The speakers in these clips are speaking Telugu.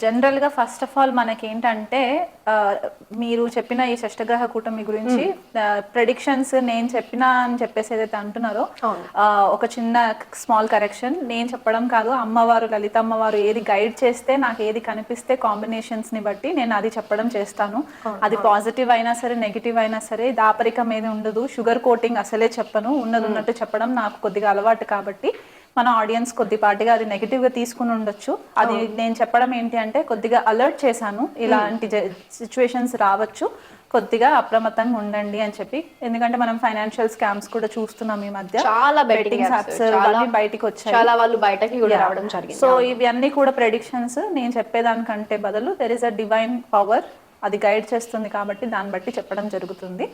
జనరల్గా ఫస్ట్ ఆఫ్ ఆల్ మనకేంటంటే మీరు చెప్పిన ఈ షష్టగ్రహ కూటమి గురించి ప్రెడిక్షన్స్ నేను చెప్పిన అని చెప్పేసి ఏదైతే అంటున్నారో ఒక చిన్న స్మాల్ కరెక్షన్. నేను చెప్పడం కాదు, అమ్మవారు లలిత అమ్మవారు ఏది గైడ్ చేస్తే నాకు ఏది కనిపిస్తే కాంబినేషన్స్ ని బట్టి నేను అది చెప్పడం చేస్తాను. అది పాజిటివ్ అయినా సరే నెగిటివ్ అయినా సరే దాపరికం ఏది ఉండదు. షుగర్ కోటింగ్ అసలే చెప్పను, ఉన్నది ఉన్నట్టు చెప్పడం నాకు కొద్దిగా అలవాటు కాబట్టి మన ఆడియన్స్ కొద్దిపాటిగా అది నెగిటివ్ గా తీసుకుని ఉండొచ్చు. అది నేను చెప్పడం ఏంటి అంటే కొద్దిగా అలర్ట్ చేశాను, ఇలాంటి సిచ్యువేషన్స్ రావచ్చు, కొద్దిగా అప్రమత్తంగా ఉండండి అని చెప్పి. ఎందుకంటే మనం ఫైనాన్షియల్ స్కామ్స్ కూడా చూస్తున్నాం ఈ మధ్య, చాలా బెట్టింగ్ యాప్స్ బయటికి వచ్చాయి, చాలా వాళ్ళు బయటకి కూడా రావడం జరిగింది. సో ఇవన్నీ కూడా ప్రెడిక్షన్స్. నేను చెప్పేదానికంటే బదులు there is a divine power, అది గైడ్ చేస్తుంది కాబట్టి దాన్ని బట్టి చెప్పడం జరుగుతుంది.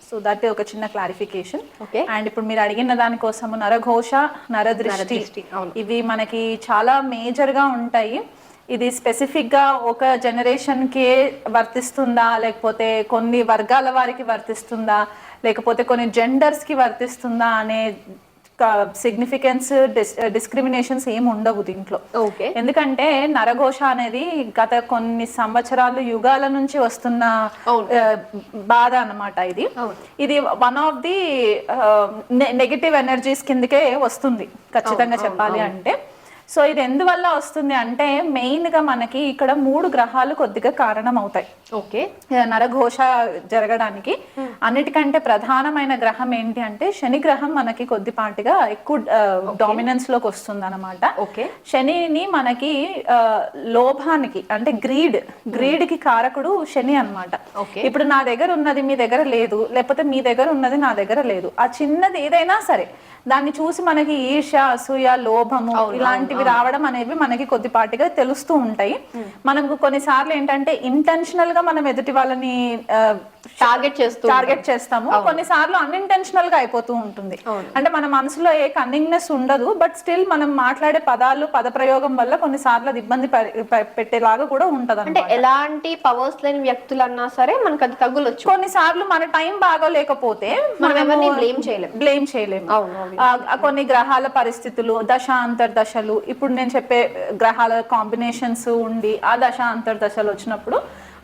సో దట్ ఒక చిన్న క్లారిఫికేషన్. అండ్ ఇప్పుడు మీరు అడిగిన దానికోసము నరఘోష, నరదృష్టి ఇవి మనకి చాలా మేజర్ గా ఉంటాయి. ఇది స్పెసిఫిక్ గా ఒక జనరేషన్ కే వర్తిస్తుందా, లేకపోతే కొన్ని వర్గాల వారికి వర్తిస్తుందా, లేకపోతే కొన్ని జెండర్స్ కి వర్తిస్తుందా అనే సిగ్నిఫికెన్స్ డిస్క్రిమినేషన్స్ ఏమి ఉండవు దీంట్లో. ఎందుకంటే నరఘోష అనేది గత కొన్ని సంవత్సరాలు యుగాల నుంచి వస్తున్న బాధ అన్నమాట. ఇది one of the negative energies కిందకే వస్తుంది ఖచ్చితంగా చెప్పాలి అంటే. సో ఇది ఎందువల్ల వస్తుంది అంటే మెయిన్ గా మనకి ఇక్కడ 3 గ్రహాలు కొద్దిగా కారణం అవుతాయి నరఘోష జరగడానికి. అన్నిటికంటే ప్రధానమైన గ్రహం ఏంటి అంటే శని గ్రహం మనకి కొద్దిపాటిగా ఎక్కువ డామినెన్స్ లోకి వస్తుంది అనమాట. శనిని మనకి లోభానికి అంటే గ్రీడ్ కి కారకుడు శని అనమాట. ఇప్పుడు నా దగ్గర ఉన్నది మీ దగ్గర లేదు, లేకపోతే మీ దగ్గర ఉన్నది నా దగ్గర లేదు, ఆ చిన్నది ఏదైనా సరే దాన్ని చూసి మనకి ఈర్ష్య, అసూయ, లోభము ఇలాంటివి రావడం అనేవి మనకి కొద్దిపాటిగా తెలుస్తూ ఉంటాయి. మనకు కొన్నిసార్లు ఏంటంటే ఇంటెన్షనల్ గా మనం ఎదుటి వాళ్ళని టార్గెట్ చేస్తాము, కొన్నిసార్లు అన్ఇంటెన్షనల్ గా అయిపోతూ ఉంటుంది. అంటే మన మనసులో ఏ కన్నింగ్నెస్ ఉండదు, బట్ స్టిల్ మనం మాట్లాడే పదాలు పద ప్రయోగం వల్ల కొన్నిసార్లు అది ఇబ్బంది పెట్టేలాగా కూడా ఉంటది. అంటే ఎలాంటి పవర్స్ లేని వ్యక్తులన్నా సరే మనకు అది తగులొచ్చు. కొన్నిసార్లు మన టైం బాగోలేకపోతే మనం బ్లేమ్ చేయలేము. కొన్ని గ్రహాల పరిస్థితులు, దశ అంతర్దశలు, ఇప్పుడు నేను చెప్పే గ్రహాల కాంబినేషన్స్ ఉండి ఆ దశ అంతర్దశలు వచ్చినప్పుడు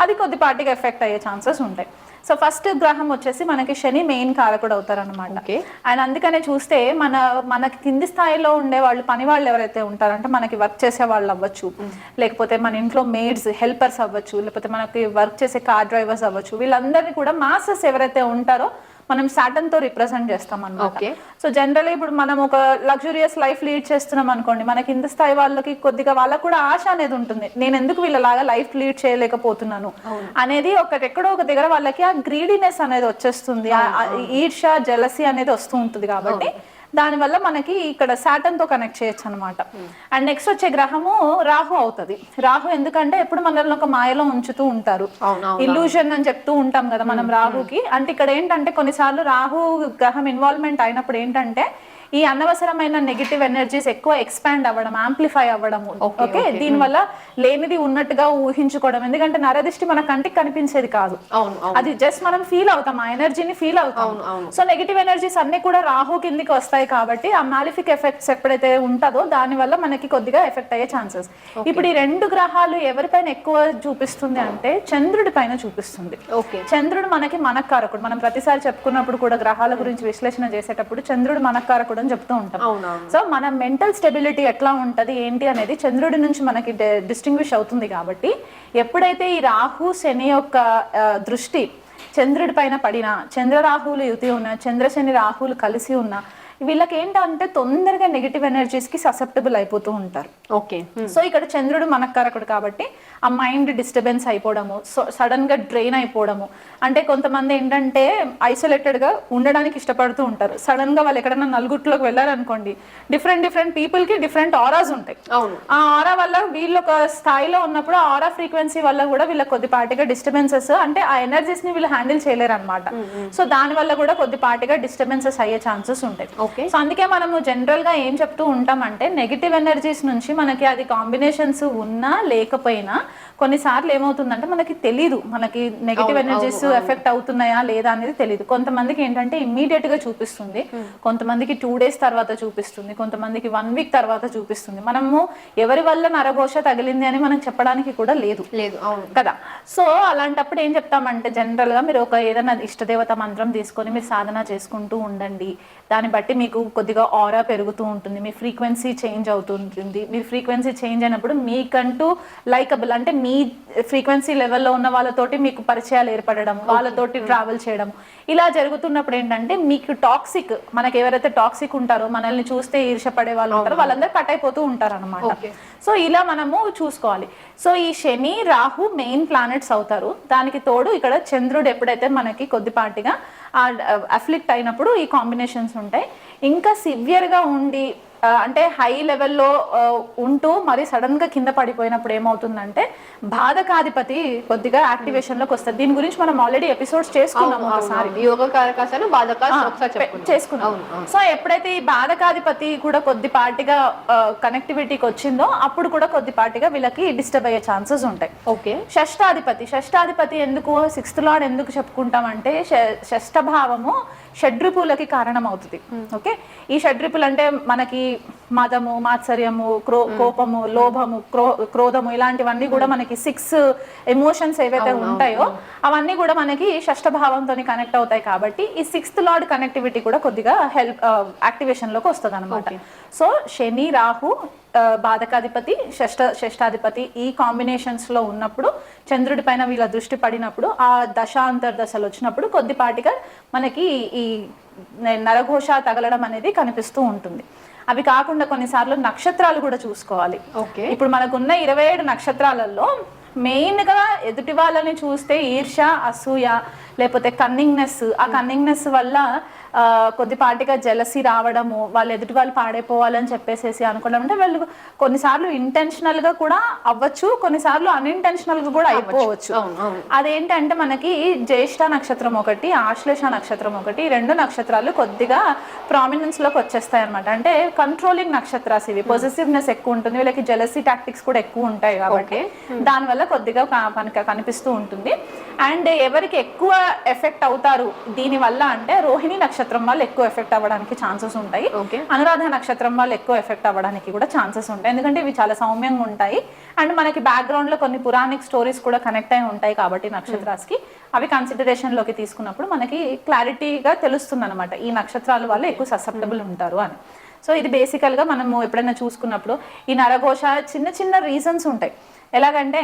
అది కొద్దిపాటిగా ఎఫెక్ట్ అయ్యే ఛాన్సెస్ ఉంటాయి. సో ఫస్ట్ గ్రహం వచ్చేసి మనకి శని మెయిన్ కారకుడు అవుతారు అనమాట. అండ్ అందుకనే చూస్తే మనకి కింది స్థాయిలో ఉండే వాళ్ళు, పని వాళ్ళు ఎవరైతే ఉంటారంటే మనకి వర్క్ చేసే వాళ్ళు అవ్వచ్చు, లేకపోతే మన ఇంట్లో మేడ్స్ హెల్పర్స్ అవ్వచ్చు, లేకపోతే మనకి వర్క్ చేసే కార్ డ్రైవర్స్ అవ్వచ్చు, వీళ్ళందరినీ కూడా మాస్టర్స్ ఎవరైతే ఉంటారో మనం సాటర్న్ తో రిప్రజెంట్ చేస్తాం అన్నమాట. సో జనరల్లీ ఇప్పుడు మనం ఒక లగ్జూరియస్ లైఫ్ లీడ్ చేస్తున్నాం అనుకోండి, మన కింద స్థాయి వాళ్ళకి కొద్దిగా వాళ్ళకు కూడా ఆశ అనేది ఉంటుంది, నేను ఎందుకు వీళ్ళలాగా లైఫ్ లీడ్ చేయలేకపోతున్నాను అనేది ఎక్కడో ఒక దగ్గర వాళ్ళకి ఆ గ్రీడీనెస్ అనేది వచ్చేస్తుంది, ఈర్ష్య, జెలసీ అనేది వస్తూ ఉంటుంది. కాబట్టి దానివల్ల మనకి ఇక్కడ సాటర్న్ తో కనెక్ట్ చేయొచ్చు అనమాట. అండ్ నెక్స్ట్ వచ్చే గ్రహము రాహు అవుతుంది. రాహు ఎందుకంటే ఎప్పుడు మనల్ని ఒక మాయలో ఉంచుతూ ఉంటారు, ఇల్యూషన్ అని చెప్తూ ఉంటాం కదా మనం రాహుకి. అంటే ఇక్కడ ఏంటంటే కొన్నిసార్లు రాహు గ్రహం ఇన్వాల్వ్మెంట్ అయినప్పుడు ఏంటంటే ఈ అనవసరమైన నెగిటివ్ ఎనర్జీస్ ఎక్కువ ఎక్స్పాండ్ అవ్వడం, యాంప్లిఫై అవ్వడము. ఓకే, దీనివల్ల లేనిది ఉన్నట్టుగా ఊహించుకోవడం. ఎందుకంటే నరదిష్టి మన కంటికి కనిపించేది కాదు, అది జస్ట్ మనం ఫీల్ అవుతాం, ఆ ఎనర్జీని ఫీల్ అవుతాం. సో నెగిటివ్ ఎనర్జీస్ అన్ని కూడా రాహు కిందికి వస్తాయి కాబట్టి ఆ మాలిఫిక్ ఎఫెక్ట్స్ ఎప్పుడైతే ఉంటుందో దాని వల్ల మనకి కొద్దిగా ఎఫెక్ట్ అయ్యే ఛాన్సెస్. ఇప్పుడు ఈ 2 గ్రహాలు ఎవరిపైన ఎక్కువ చూపిస్తుంది అంటే చంద్రుడి పైన చూపిస్తుంది. చంద్రుడు మనకి మనకారకుడు. మనం ప్రతిసారి చెప్పుకున్నప్పుడు కూడా గ్రహాల గురించి విశ్లేషణ చేసేటప్పుడు చంద్రుడు మనకారకుడు అని చెప్తూ ఉంటాం. సో మన మెంటల్ స్టెబిలిటీ ఎట్లా ఉంటది ఏంటి అనేది చంద్రుడి నుంచి మనకి డిస్టింగ్విష్ అవుతుంది. కాబట్టి ఎప్పుడైతే ఈ రాహు శని యొక్క దృష్టి చంద్రుడి పైన పడినా, చంద్ర రాహువులు యుతి ఉన్నా, చంద్రశని రాహువులు కలిసి ఉన్నా, వీళ్ళకి ఏంటంటే తొందరగా నెగిటివ్ ఎనర్జీస్ కి ససెప్టబుల్ అయిపోతూ ఉంటారు. సో ఇక్కడ చంద్రుడు మనకారకుడు కాబట్టి ఆ మైండ్ డిస్టర్బెన్స్ అయిపోవడము, సడన్ గా డ్రైన్ అయిపోవడము. అంటే కొంతమంది ఏంటంటే ఐసోలేటెడ్ గా ఉండడానికి ఇష్టపడుతూ ఉంటారు. సడన్ గా వాళ్ళు ఎక్కడైనా నలుగుట్లోకి వెళ్ళారనుకోండి, డిఫరెంట్ పీపుల్ కి డిఫరెంట్ ఆరాస్ ఉంటాయి. ఆ ఆరా వల్ల వీళ్ళు ఒక స్థాయిలో ఉన్నప్పుడు ఆ ఆరా ఫ్రీక్వెన్సీ వల్ల కూడా వీళ్ళకి కొద్దిపాటిగా డిస్టర్బెన్సెస్, అంటే ఆ ఎనర్జీస్ ని వీళ్ళు హ్యాండిల్ చేయలేరు అనమాట. సో దాని వల్ల కూడా కొద్దిపాటిగా డిస్టర్బెన్సెస్ అయ్యే ఛాన్సెస్ ఉంటాయి. సో అందుకే మనము జనరల్ గా ఏం చెప్తూ ఉంటాం అంటే నెగిటివ్ ఎనర్జీస్ నుంచి మనకి అది కాంబినేషన్స్ ఉన్నా లేకపోయినా కొన్నిసార్లు ఏమవుతుందంటే మనకి తెలీదు, మనకి నెగిటివ్ ఎనర్జీస్ ఎఫెక్ట్ అవుతున్నాయా లేదా అనేది తెలియదు. కొంతమందికి ఏంటంటే ఇమ్మీడియట్ గా చూపిస్తుంది, కొంతమందికి 2 days తర్వాత చూపిస్తుంది, కొంతమందికి 1 week తర్వాత చూపిస్తుంది. మనము ఎవరి వల్ల నరఘోష తగిలింది అని మనం చెప్పడానికి కూడా లేదు కదా. సో అలాంటప్పుడు ఏం చెప్తామంటే జనరల్ గా మీరు ఏదైనా ఇష్టదేవత మంత్రం తీసుకొని మీరు సాధన చేసుకుంటూ ఉండండి. దాన్ని బట్టి మీకు కొద్దిగా ఆరా పెరుగుతూ ఉంటుంది, మీ ఫ్రీక్వెన్సీ చేంజ్ అవుతుంటుంది. మీ ఫ్రీక్వెన్సీ చేంజ్ అయినప్పుడు మీకంటూ లైకబుల్ అంటే మీ ఫ్రీక్వెన్సీ లెవెల్లో ఉన్న వాళ్ళతోటి మీకు పరిచయాలు ఏర్పడడం, వాళ్ళతోటి ట్రావెల్ చేయడం, ఇలా జరుగుతున్నప్పుడు ఏంటంటే మీకు టాక్సిక్, మనకి ఎవరైతే టాక్సిక్ ఉంటారో, మనల్ని చూస్తే ఈర్షపడే వాళ్ళు ఉంటారో వాళ్ళందరూ కట్ అయిపోతూ ఉంటారు అనమాట. సో ఇలా మనము చూసుకోవాలి. సో ఈ శని రాహు మెయిన్ ప్లానెట్స్ అవుతారు. దానికి తోడు ఇక్కడ చంద్రుడు ఎప్పుడైతే మనకి కొద్దిపాటిగా అఫ్లిక్ట్ అయినప్పుడు ఈ కాంబినేషన్స్ ఉంటాయి. ఇంకా సివియర్గా ఉండి అంటే హై లెవెల్లో ఉంటూ మరి సడన్ గా కింద పడిపోయినప్పుడు ఏమవుతుందంటే బాధకాధిపతి కొద్దిగా యాక్టివేషన్ లోకి వస్తుంది. దీని గురించి మనం ఆల్రెడీ ఎపిసోడ్స్ చేసుకున్నాం ఒకసారి, చేసుకున్నాం. సో ఎప్పుడైతే ఈ బాధకాధిపతి కూడా కొద్దిపాటిగా కనెక్టివిటీకి వచ్చిందో అప్పుడు కూడా కొద్దిపాటిగా వీళ్ళకి డిస్టర్బ్ అయ్యే ఛాన్సెస్ ఉంటాయి. ఓకే. షష్టాధిపతి ఎందుకు 6th లార్డ్ ఎందుకు చెప్పుకుంటామంటే షష్ఠ భావము షడ్రిపులకి కారణం అవుతుంది. ఓకే, ఈ షడ్రిపులు అంటే మనకి మదము, మాత్సర్యము, కోపము, లోభము, క్రోధము ఇలాంటివన్నీ కూడా మనకి 6 ఎమోషన్స్ ఏవైతే ఉంటాయో అవన్నీ కూడా మనకి షష్ఠ భావంతో కనెక్ట్ అవుతాయి. కాబట్టి ఈ 6th లార్డ్ కనెక్టివిటీ కూడా కొద్దిగా యాక్టివేషన్ లోకి వస్తుంది అనమాట. సో శని రాహు బాధకాధిపతి షష్టాధిపతి ఈ కాంబినేషన్స్ లో ఉన్నప్పుడు చంద్రుడి పైన వీళ్ళ దృష్టి పడినప్పుడు ఆ దశాంతర్దశలు వచ్చినప్పుడు కొద్దిపాటిగా మనకి ఈ నరఘోష తగలడం అనేది కనిపిస్తూ ఉంటుంది. అవి కాకుండా కొన్నిసార్లు నక్షత్రాలు కూడా చూసుకోవాలి. ఇప్పుడు మనకున్న 27 నక్షత్రాలలో మెయిన్ గా ఎదుటి వాళ్ళని చూస్తే ఈర్ష్య, అసూయ, లేకపోతే కన్నింగ్నెస్, ఆ కన్నింగ్నెస్ వల్ల కొద్దిపాటిగా జెలసీ రావడము, వాళ్ళు ఎదుటి వాళ్ళు పాడైపోవాలని చెప్పేసి అనుకోవడం. అంటే వాళ్ళు కొన్నిసార్లు ఇంటెన్షనల్ గా కూడా అవ్వచ్చు, కొన్నిసార్లు అన్ఇంటెన్షనల్ గా కూడా అయిపోవచ్చు. అదేంటంటే మనకి జ్యేష్ఠ నక్షత్రం ఒకటి, ఆశ్లేష నక్షత్రం ఒకటి, 2 నక్షత్రాలు కొద్దిగా ప్రామినెన్స్ లోకి వచ్చేస్తాయి అనమాట. అంటే కంట్రోలింగ్ నక్షత్రాలు ఇవి, పొజిటివ్నెస్ ఎక్కువ ఉంటుంది, వీళ్ళకి జెలసీ టాక్టిక్స్ కూడా ఎక్కువ ఉంటాయి కాబట్టి దానివల్ల కొద్దిగా కనిపిస్తూ ఉంటుంది. అండ్ ఎవరికి ఎక్కువ ఎఫెక్ట్ అవుతారు దీని వల్ల అంటే రోహిణి నక్షత్రం వాళ్ళు ఎక్కువ ఎఫెక్ట్ అవ్వడానికి ఛాన్సెస్ ఉంటాయి, అనురాధ నక్షత్రం వాళ్ళు ఎక్కువ ఎఫెక్ట్ అవ్వడానికి కూడా ఛాన్సెస్ ఉంటాయి. ఎందుకంటే ఇవి చాలా సౌమ్యంగా ఉంటాయి అండ్ మనకి బ్యాక్గ్రౌండ్ లో కొన్ని పురాణిక్ స్టోరీస్ కూడా కనెక్ట్ అయి ఉంటాయి కాబట్టి నక్షత్రాలకి అవి కన్సిడరేషన్ లోకి తీసుకున్నప్పుడు మనకి క్లారిటీగా తెలుస్తుంది అనమాట ఈ నక్షత్రాల వల్ల ఎక్కువ ససెప్టబుల్ ఉంటారు అని. సో ఇది బేసికల్ గా మనము ఎప్పుడైనా చూసుకున్నప్పుడు ఈ నరఘోష చిన్న చిన్న రీజన్స్ ఉంటాయి. ఎలాగంటే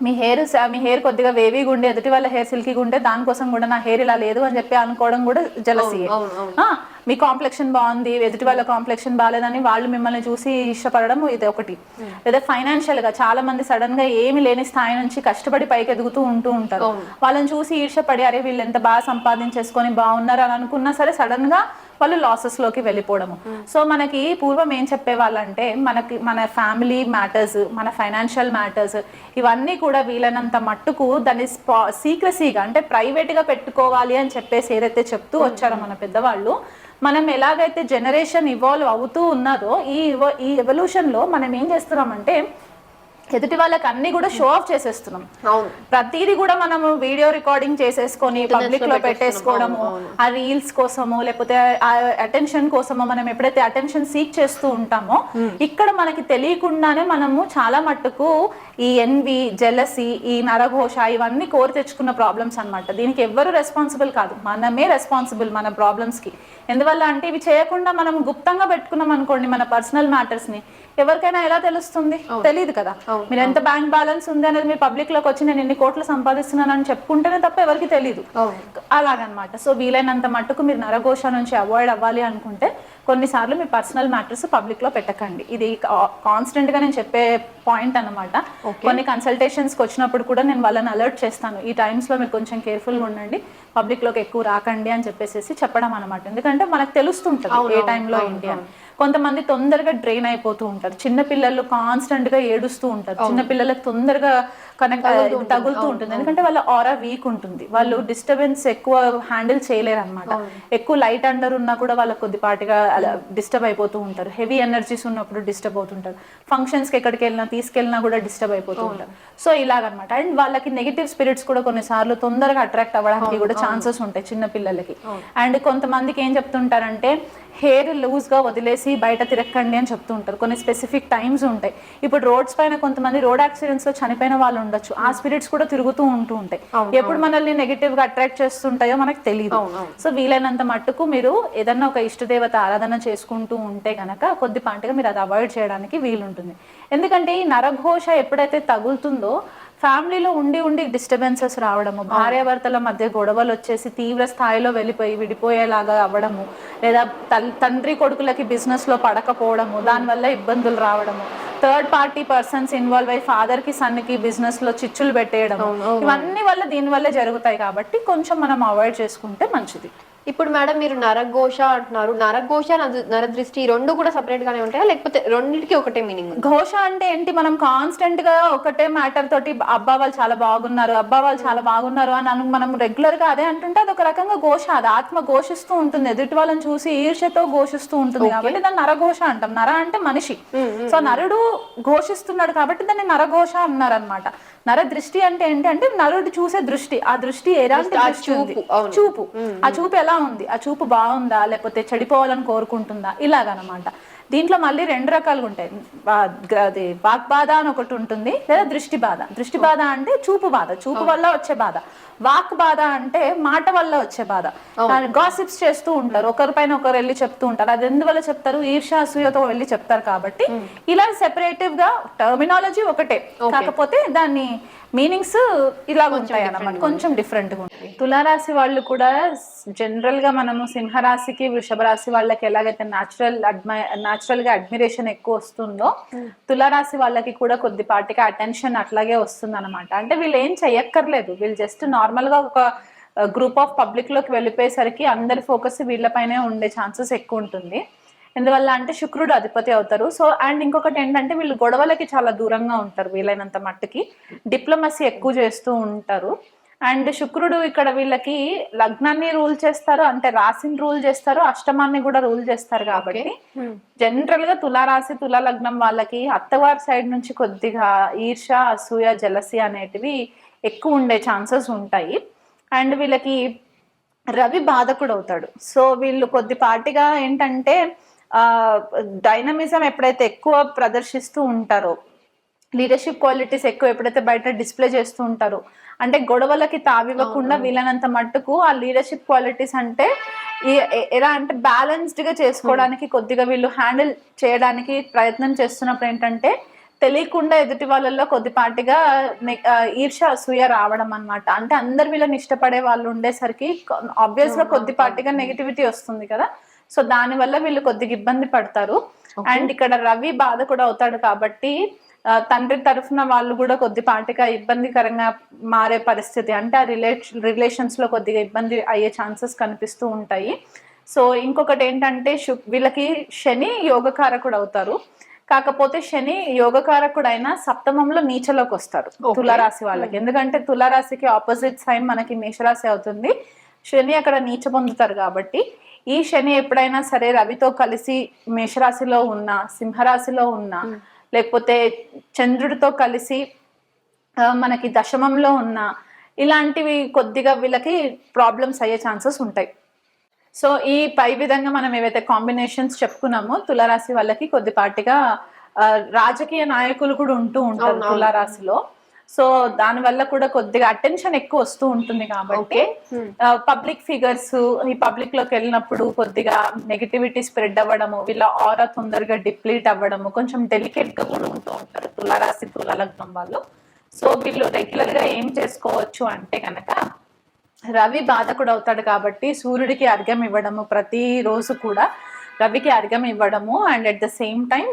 మీ హెయిర్ కొద్దిగా వేవీగా ఉండి ఎదుటి వాళ్ళ హెయిర్ సిల్కీగా ఉంటే దానికోసం కూడా నా హెయిర్ ఇలా లేదు అని చెప్పి అనుకోవడం కూడా జెలసీ. మీ కాంప్లెక్షన్ బాగుంది, ఎదుటి వాళ్ళ కాంప్లెక్షన్ బాగాలేదని వాళ్ళు మిమ్మల్ని చూసి ఇష్టపడడం ఇది ఒకటి. లేదా ఫైనాన్షియల్ గా చాలా మంది సడన్ గా ఏమి లేని స్థాయి నుంచి కష్టపడి పైకి ఎదుగుతూ ఉంటారు. వాళ్ళని చూసి ఈర్షపడి అరే వీళ్ళు ఎంత బాగా సంపాదించేసుకొని బాగున్నారు అని అనుకున్నా సరే సడన్ గా వాళ్ళు లాసెస్ లోకి వెళ్ళిపోవడము. సో మనకి పూర్వం ఏం చెప్పేవాళ్ళంటే మన ఫ్యామిలీ మ్యాటర్స్, మన ఫైనాన్షియల్ మ్యాటర్స్ ఇవన్నీ కూడా వీలైనంత మట్టుకు దాన్ని సీక్రసీగా అంటే ప్రైవేట్ గా పెట్టుకోవాలి అని చెప్పేసి ఏదైతే చెప్తూ వచ్చారో మన పెద్దవాళ్ళు, మనం ఎలాగైతే జనరేషన్ ఇవాల్వ్ అవుతూ ఉన్నదో ఈ ఎవల్యూషన్ లో మనం ఏం చేస్తున్నామంటే ఎదుటి వాళ్ళకి అన్ని కూడా షో ఆఫ్ చేసేస్తున్నాం. ప్రతిదీ కూడా మనము వీడియో రికార్డింగ్ చేసేసుకొని పబ్లిక్ లో పెట్టేసుకోవడము, ఆ రీల్స్ కోసము లేకపోతే ఆ అటెన్షన్ కోసము మనం ఎప్పుడైతే అటెన్షన్ సీక్ చేస్తూ ఉంటామో ఇక్కడ మనకి తెలియకుండానే మనము చాలా మట్టుకు ఈ ఎన్వి, జెలసీ, ఈ నరఘోష ఇవన్నీ కోరి తెచ్చుకున్న ప్రాబ్లమ్స్ అనమాట. దీనికి ఎవ్వరు రెస్పాన్సిబుల్ కాదు, మనమే రెస్పాన్సిబుల్ మన ప్రాబ్లమ్స్ కి. ఎందువల్ల అంటే ఇవి చేయకుండా మనం గుప్తంగా పెట్టుకున్నాం అనుకోండి మన పర్సనల్ మ్యాటర్స్ ని, ఎవరికైనా ఎలా తెలుస్తుంది? తెలియదు కదా. మీరు ఎంత బ్యాంక్ బ్యాలెన్స్ ఉంది అనేది మీరు పబ్లిక్ లోకి వచ్చి నేను 2 కోట్లు సంపాదిస్తున్నాను అని చెప్పుకుంటేనే తప్ప ఎవరికి తెలియదు. అలాగనమాట. సో వీలైనంత మట్టుకు మీరు నరఘోష నుంచి అవాయిడ్ అవ్వాలి అనుకుంటే కొన్నిసార్లు మీ పర్సనల్ మ్యాటర్స్ పబ్లిక్ లో పెట్టకండి. ఇది కాన్స్టెంట్ గా నేను చెప్పే పాయింట్ అనమాట. కొన్ని కన్సల్టేషన్స్ కి వచ్చినప్పుడు కూడా నేను వాళ్ళని అలర్ట్ చేస్తాను, ఈ టైమ్స్ లో మీరు కొంచెం కేర్ఫుల్ గా ఉండండి, పబ్లిక్ లోకి ఎక్కువ రాకండి అని చెప్పేసి చెప్పడం అనమాట. ఎందుకంటే మనకు తెలుస్తుంటది ఏ టైంలో ఏంటి అని. కొంతమంది తొందరగా డ్రైన్ అయిపోతూ ఉంటారు, చిన్న పిల్లలు కాన్స్టెంట్ గా ఏడుస్తూ ఉంటారు, చిన్న పిల్లలకు తొందరగా తగులుతూ ఉంటుంది ఎందుకంటే వాళ్ళ ఆరా వీక్ ఉంటుంది, వాళ్ళు డిస్టర్బెన్స్ ఎక్కువ హ్యాండిల్ చేయలేరు అనమాట. ఎక్కువ లైట్ అండర్ ఉన్నా కూడా వాళ్ళకి కొద్దిపాటిగా డిస్టర్బ్ అయిపోతూ ఉంటారు. హెవీ ఎనర్జీస్ ఉన్నప్పుడు డిస్టర్బ్ అవుతుంటారు. ఫంక్షన్స్కి ఎక్కడికి వెళ్ళినా తీసుకెళ్ళినా కూడా డిస్టర్బ్ అయిపోతూ ఉంటారు. సో ఇలాగనమాట. అండ్ వాళ్ళకి నెగిటివ్ స్పిరిట్స్ కూడా కొన్నిసార్లు తొందరగా అట్రాక్ట్ అవ్వడానికి కూడా ఛాన్సెస్ ఉంటాయి చిన్న పిల్లలకి. అండ్ కొంతమందికి ఏం చెప్తుంటారంటే హెయిర్ లూజ్ గా వదిలేసి బయట తిరగండి అని చెప్తూ ఉంటారు. కొన్ని స్పెసిఫిక్ టైమ్స్ ఉంటాయి. ఇప్పుడు రోడ్స్ పైన కొంతమంది రోడ్ యాక్సిడెంట్స్ లో చనిపోయిన వాళ్ళు ఉండొచ్చు. ఆ స్పిరిట్స్ కూడా తిరుగుతూ ఉంటాయి. ఎప్పుడు మనల్ని నెగిటివ్ గా అట్రాక్ట్ చేస్తుంటాయో మనకు తెలియదు. సో వీలైనంత మట్టుకు మీరు ఏదన్నా ఒక ఇష్టదేవత ఆరాధన చేసుకుంటూ ఉంటే గనక కొద్దిపాటిగా మీరు అది అవాయిడ్ చేయడానికి వీలుంటుంది. ఎందుకంటే ఈ నరఘోష ఎప్పుడైతే తగులుతుందో ఫ్యామిలీలో ఉండి డిస్టర్బెన్సెస్ రావడము, భార్యాభర్తల మధ్య గొడవలు వచ్చేసి తీవ్ర స్థాయిలో వెళ్ళిపోయి విడిపోయేలాగా అవ్వడము, లేదా తండ్రి కొడుకులకి బిజినెస్ లో పడకపోవడము, దానివల్ల ఇబ్బందులు రావడము, థర్డ్ పార్టీ పర్సన్స్ ఇన్వాల్వ్ అయ్యి ఫాదర్ కి సన్ కి బిజినెస్ లో చిచ్చులు పెట్టేయడం, ఇవన్నీ వల్ల దీని వల్లే జరుగుతాయి. కాబట్టి కొంచెం మనం అవాయిడ్ చేసుకుంటే మంచిది. ఇప్పుడు మేడం మీరు నరఘోష అంటున్నారు, నరఘోష నరదృష్టి రెండు కూడా సపరేట్ గానే ఉంటాయా, లేకపోతే రెండింటికి ఒకటే మీనింగ్? ఘోష అంటే ఏంటి, మనం కాన్స్టెంట్ గా ఒకటే మ్యాటర్ తోటి అబ్బా వాళ్ళు చాలా బాగున్నారు, అబ్బా వాళ్ళు చాలా బాగున్నారు అని మనం రెగ్యులర్ గా అదే అంటుంటే అది ఒక రకంగా ఘోష. అది ఆత్మ ఘోషిస్తూ ఉంటుంది, ఎదుటి వాళ్ళని చూసి ఈర్ష్యతో ఘోషిస్తూ ఉంటుంది. కాబట్టి దాన్ని నరఘోష అంటాం. నర అంటే మనిషి. సో నరుడు ఘోషిస్తున్నాడు కాబట్టి దాన్ని నరఘోష అన్నారు అనమాట. నర దృష్టి అంటే ఏంటి అంటే నరుడు చూసే దృష్టి. ఆ దృష్టి ఎలాంటి దృష్టి ఉంది, చూపు. ఆ చూపు ఎలా ఉంది, ఆ చూపు బాగుందా లేకపోతే చెడిపోవాలని కోరుకుంటుందా, ఇలాగనమాట. దీంట్లో మళ్ళీ రెండు రకాలుగా ఉంటాయి. అది వాక్బాధ అని ఒకటి ఉంటుంది, లేదా దృష్టి బాధ. దృష్టి బాధ అంటే చూపు బాధ, చూపు వల్ల వచ్చే బాధ. వాక్ బాధ అంటే మాట వల్ల వచ్చే బాధ. గాసిప్స్ చేస్తూ ఉంటారు, ఒకరిపైన ఒకరు వెళ్ళి చెప్తూ ఉంటారు. అది ఎందువల్ల చెప్తారు, ఈర్ష్య అసూయతో వెళ్ళి చెప్తారు. కాబట్టి ఇలా సెపరేటివ్ గా టర్మినాలజీ ఒకటే, కాకపోతే దాన్ని మీనింగ్స్ ఇలా ఉంటాయి అన్నమాట, కొంచెం డిఫరెంట్ గా ఉంటాయి. తులారాశి వాళ్ళు కూడా జనరల్ గా మనము సింహరాశికి వృషభ రాశి వాళ్ళకి ఎలాగైతే న్యాచురల్ గా అడ్మిరేషన్ ఎక్కువ వస్తుందో తులారాశి వాళ్ళకి కూడా కొద్దిపాటిగా అటెన్షన్ అట్లాగే వస్తుంది అనమాట. అంటే వీళ్ళు ఏం చెయ్యక్కర్లేదు, వీళ్ళు జస్ట్ నార్మల్ గా ఒక గ్రూప్ ఆఫ్ పబ్లిక్ లోకి వెళ్ళిపోయేసరికి అందరి ఫోకస్ వీళ్ళపైనే ఉండే ఛాన్సెస్ ఎక్కువ ఉంటుంది. ఎందువల్ల అంటే శుక్రుడు అధిపతి అవుతారు. సో అండ్ ఇంకొకటి ఏంటంటే వీళ్ళు గొడవలకి చాలా దూరంగా ఉంటారు, వీలైనంత మట్టుకి డిప్లొమసీ ఎక్కువ చేస్తూ ఉంటారు. అండ్ శుక్రుడు ఇక్కడ వీళ్ళకి లగ్నాన్ని రూల్ చేస్తారు, అంటే రాశిని రూల్ చేస్తారు, అష్టమాన్ని కూడా రూల్ చేస్తారు. కాబట్టి జనరల్ గా తులారాశి తులా లగ్నం వాళ్ళకి అత్తవారి సైడ్ నుంచి కొద్దిగా ఈర్ష అసూయ జలసి అనేటివి ఎక్కువ ఉండే ఛాన్సెస్ ఉంటాయి. అండ్ వీళ్ళకి రవి బాధకుడు అవుతాడు. సో వీళ్ళు కొద్దిపాటిగా ఏంటంటే డైనమిజం ఎప్పుడైతే ఎక్కువ ప్రదర్శిస్తూ ఉంటారో, లీడర్షిప్ క్వాలిటీస్ ఎక్కువ ఎప్పుడైతే బయట డిస్ప్లే చేస్తూ ఉంటారో, అంటే గొడవలకి తావివ్వకుండా వీళ్ళనంత మట్టుకు ఆ లీడర్షిప్ క్వాలిటీస్ అంటే ఎలా అంటే బ్యాలెన్స్డ్ గా చేసుకోవడానికి కొద్దిగా వీళ్ళు హ్యాండిల్ చేయడానికి ప్రయత్నం చేస్తున్నప్పుడు ఏంటంటే తెలియకుండా ఎదుటి వాళ్ళల్లో కొద్దిపాటిగా ఈర్ష అసూయ రావడం అనమాట. అంటే అందరు వీళ్ళని ఇష్టపడే వాళ్ళు ఉండేసరికి ఆబ్వియస్ గా కొద్దిపాటిగా నెగిటివిటీ వస్తుంది కదా. సో దాని వల్ల వీళ్ళు కొద్దిగా ఇబ్బంది పడతారు. అండ్ ఇక్కడ రవి బాధ కూడా అవుతాడు కాబట్టి తండ్రి తరఫున వాళ్ళు కూడా కొద్దిపాటిగా ఇబ్బందికరంగా మారే పరిస్థితి, అంటే ఆ రిలేషన్స్ లో కొద్దిగా ఇబ్బంది అయ్యే ఛాన్సెస్ కనిపిస్తూ ఉంటాయి. సో ఇంకొకటి ఏంటంటే వీళ్ళకి శని యోగకారకుడు అవుతారు. కాకపోతే శని యోగకారకుడైనా సప్తమంలో నీచలోకి వస్తారు తులారాశి వాళ్ళకి. ఎందుకంటే తులారాశికి ఆపోజిట్ సైన్ మనకి మేషరాశి అవుతుంది, శని అక్కడ నీచ పొందుతారు. కాబట్టి ఈ శని ఎప్పుడైనా సరే రవితో కలిసి మేషరాశిలో ఉన్న, సింహరాశిలో ఉన్న, లేకపోతే చంద్రుడితో కలిసి మనకి దశమంలో ఉన్న, ఇలాంటివి కొద్దిగా వీళ్ళకి ప్రాబ్లమ్స్ అయ్యే ఛాన్సెస్ ఉంటాయి. సో ఈ పై విధంగా మనం ఏవైతే కాంబినేషన్స్ చెప్పుకున్నామో తులారాశి వాళ్ళకి కొద్దిపాటిగా రాజకీయ నాయకులు కూడా ఉంటూ ఉంటారు తులారాశిలో. సో దాని వల్ల కూడా కొద్దిగా అటెన్షన్ ఎక్కువ వస్తూ ఉంటుంది. కాబట్టి పబ్లిక్ ఫిగర్స్ ఈ పబ్లిక్ లోకి వెళ్ళినప్పుడు కొద్దిగా నెగిటివిటీ స్ప్రెడ్ అవ్వడము, వీళ్ళ ఆరా తొందరగా డిప్లీట్ అవ్వడము, కొంచెం డెలికేట్ గా కూడా ఉంటూ ఉంటారు తులారాశి తులా లగ్నం వాళ్ళు. సో వీళ్ళు రెగ్యులర్ గా ఏం చేసుకోవచ్చు అంటే కనుక రవి బాధకుడు అవుతాడు కాబట్టి సూర్యుడికి అర్ఘ్యం ఇవ్వడము, ప్రతి రోజు కూడా రవికి అర్ఘ్యం ఇవ్వడము. And at the same time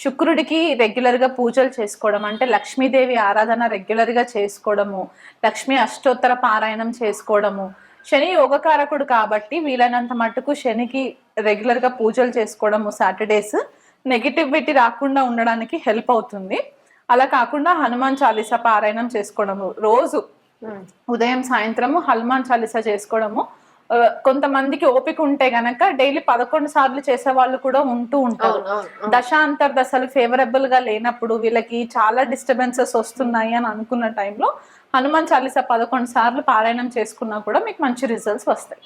శుక్రుడికి రెగ్యులర్ గా పూజలు చేసుకోవడం, అంటే లక్ష్మీదేవి ఆరాధన రెగ్యులర్ గా చేసుకోవడము, లక్ష్మీ అష్టోత్తర పారాయణం చేసుకోవడము. శని యోగకారకుడు కాబట్టి వీలైనంత మట్టుకు శనికి రెగ్యులర్ గా పూజలు చేసుకోవడము సాటర్డేస్ నెగిటివిటీ రాకుండా ఉండడానికి హెల్ప్ అవుతుంది. అలా కాకుండా హనుమాన్ చాలీసా పారాయణం చేసుకోవడము రోజు ఉదయం సాయంత్రము హనుమాన్ చాలీసా చేసుకోవడము. కొంతమందికి ఓపిక ఉంటే గనక డైలీ 11 సార్లు చేసే వాళ్ళు కూడా ఉంటూ ఉంటారు. దశాంతర్దశలు ఫేవరబుల్ గా లేనప్పుడు, వీళ్ళకి చాలా డిస్టర్బెన్సెస్ వస్తున్నాయి అని అనుకున్న టైంలో హనుమాన్ చాలీసా 11 సార్లు పారాయణం చేసుకున్నా కూడా మీకు మంచి రిజల్ట్స్ వస్తాయి.